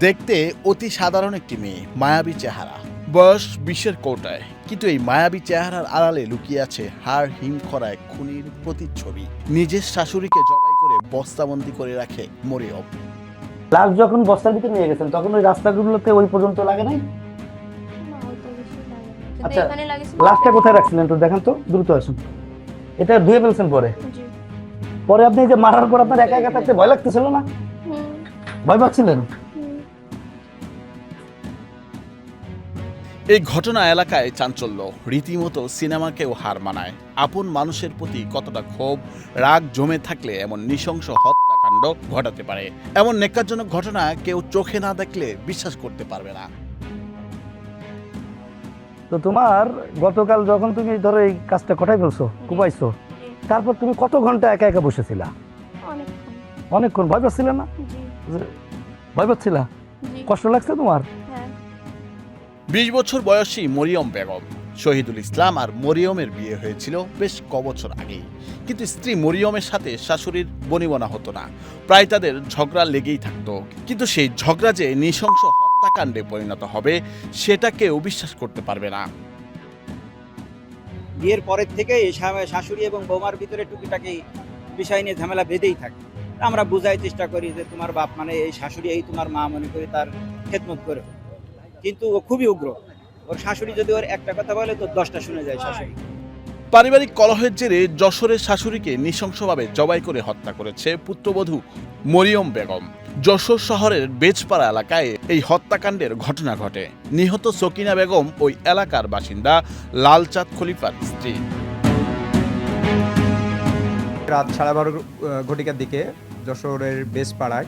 দেখতে অতি সাধারণ একটি মেয়ে, মায়াবী চেহারা, বয়স 20-এর কোটায়, কিন্তু এই মায়াবী চেহারার আড়ালে লুকিয়ে আছে হাড় হিম করা এক খুনির প্রতিচ্ছবি। নিজের শাশুড়িকে জবাই করে বস্তাবন্দি করে রাখে মরিয়ম। লাশ যখন বস্তার ভিতরে নিয়ে গেছেন তখন ওই রাস্তাগুলোতে ওই পর্যন্ত লাগে নাই? আচ্ছা, লাশটা কোথায় রাখছিলেন একটু দেখান তো, দ্রুত আসুন। এটা ধুয়ে ফেলছেন পরে? পরে আপনি এই যে মারার পর আপনার একা একা থাকতে ভয় লাগতেছিল না? ভয় পাচ্ছিলেন? এই ঘটনা এলাকায় চাঞ্চল্য, রীতিমতো সিনেমাকেও হার মানায়। আপন মানুষের প্রতি কতটা ক্ষোভ, রাগ জমে থাকলে এমন নৃশংস হত্যাকাণ্ড ঘটাতে পারে। এমন ন্যাক্কারজনক ঘটনা কেউ চোখে না দেখলে বিশ্বাস করতে পারবে না। তো তোমার গতকাল যখন তুমি ধরো এই কাজটা কটাই ফেলছো, কুপাইছো, তারপর তুমি কত ঘন্টা একা একা বসেছিলা? অনেকক্ষণ। ভয় পাচ্ছিলে না? ভয় পাচ্ছিলা? কষ্ট লাগছে তোমার? 20 বছর বয়সী মরিয়ম বেগম, শহীদুল ইসলাম আর মরিয়মের বিয়ে হয়েছিল বেশ কবছর আগেই। কিন্তু স্ত্রী মরিয়মের সাথে শাশুড়ির বনিবনা হতো না, প্রায় তাদের ঝগড়া লেগেই থাকতো। কিন্তু সেই ঝগড়া যে নৃশংস হত্যাকাণ্ডে পরিণত হবে সেটা কেউ বিশ্বাস করতে পারবে না। বিয়ের পরের থেকে শাশুড়ি এবং বৌমার ভিতরে টুকিটাকি বিষয় নিয়ে ঝামেলা বেঁধেই থাকে। আমরা বুঝাই চেষ্টা করি যে তোমার বাপ মানে এই শাশুড়ি, এই তোমার মা মনে করি তার খেদমত করে, কিন্তু ও খুবই উগ্র। ওর শাশুড়ি যদি ওর একটা কথা বলে তো 10টা শুনে যায় শাশুড়ি। পারিবারিক কলহের জেরে যশোরের শাশুড়িকে নৃশংসভাবে জবাই করে হত্যা করেছে পুত্রবধূ মরিয়ম বেগম। যশোর শহরের বেজপাড়া এলাকায় এই হত্যাকাণ্ডের ঘটনা ঘটে। নিহত সকিনা বেগম ওই এলাকার বাসিন্দা লালচাঁদ খলিফার স্ত্রী। রাত 12:30 ঘটিকার দিকে যশোরের বেজপাড়ায়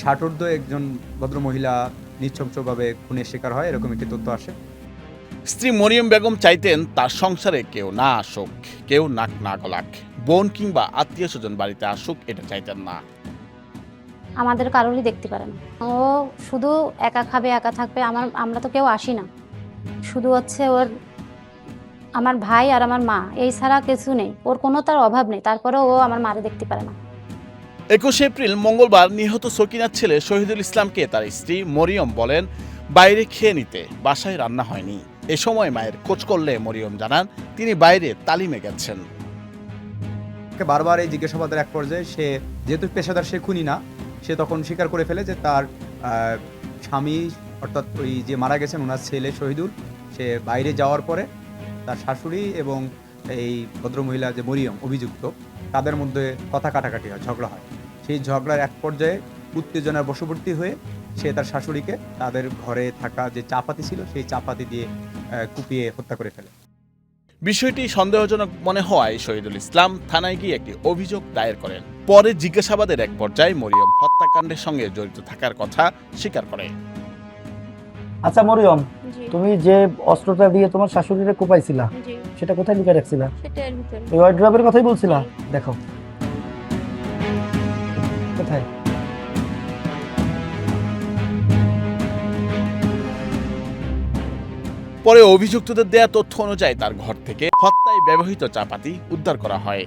ষাটোর্ধ্ব একজন ভদ্রমহিলা নৃশংসভাবে খুনের শিকার হয়, এরকম একটি তথ্য আসে। স্ত্রী মরিয়ম বেগম চাইতেন তার সংসারে কেউ না আসুক, কেউ নাক না গলাক, বোন কিংবা আত্মীয় স্বজন বাড়িতে আসুক, এটা চাইতেন না। আমাদের কারোরই দেখতে পারে না। ও শুধু একা খাবে, একা থাকবে। আমরা তো কেউ আসি না, শুধু হচ্ছে ওর আমার ভাই আর আমার মা, এই ছাড়া কিছু নেই। ওর কোনো তার অভাব নেই, তারপরেও ও আমার মারে দেখতে পারে না। 21 এপ্রিল মঙ্গলবার নিহত সকিনার ছেলে শহীদুল ইসলামকে তার স্ত্রী মরিয়ম বলেন বাইরে খেয়ে নিতে, বাসায় রান্না হয়নি। এ সময় মায়ের খোঁজ করলে মরিয়ম জানান তিনি বাইরে তালিমে গেছেন। বারবার এই জিজ্ঞাসাবাদের এক পর্যায়ে সে, যেহেতু পেশাদার সে খুনি না, সে তখন স্বীকার করে ফেলে যে তার স্বামী অর্থাৎ ওই যে মারা গেছেন ওনার ছেলে শহীদুল, সে বাইরে যাওয়ার পরে তার শাশুড়ি এবং এই ভদ্রমহিলা যে মরিয়ম অভিযুক্ত, তাদের মধ্যে কথা কাটাকাটি হয়, ঝগড়া হয়। সেই ঝগড়ার এক পর্যায়ে উত্তেজনার বশবর্তী হয়ে সে তার শাশুড়িকে তাদের ঘরে থাকা যে চাপাতি ছিল সেই চাপাতি দিয়ে কুপিয়ে হত্যা করে ফেলে। বিষয়টি সন্দেহজনক মনে হওয়ায় শহীদুল ইসলাম থানায় গিয়ে একটি অভিযোগ দায়ের করেন। পরে জিজ্ঞাসাবাদের এক পর্যায়ে মরিয়ম হত্যাকাণ্ডের সঙ্গে জড়িত থাকার কথা স্বীকার করে। আচ্ছা মরিয়ম, তুমি যে অস্ত্রটা দিয়ে তোমার শাশুড়িরে কুপাইছিলা সেটা কোথায় লুকিয়ে রাখছিলা? ওই ওয়ার্ড্রবের কথাই বলছিলা? দেখো কোথায়। পরে অভিযুক্তদের দেয়া তথ্য অনুযায়ী তার ঘর থেকে হত্যায় ব্যবহৃত চাপাতি উদ্ধার করা হয়।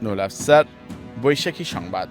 নুরুল আফসার, বৈশাখী সংবাদ।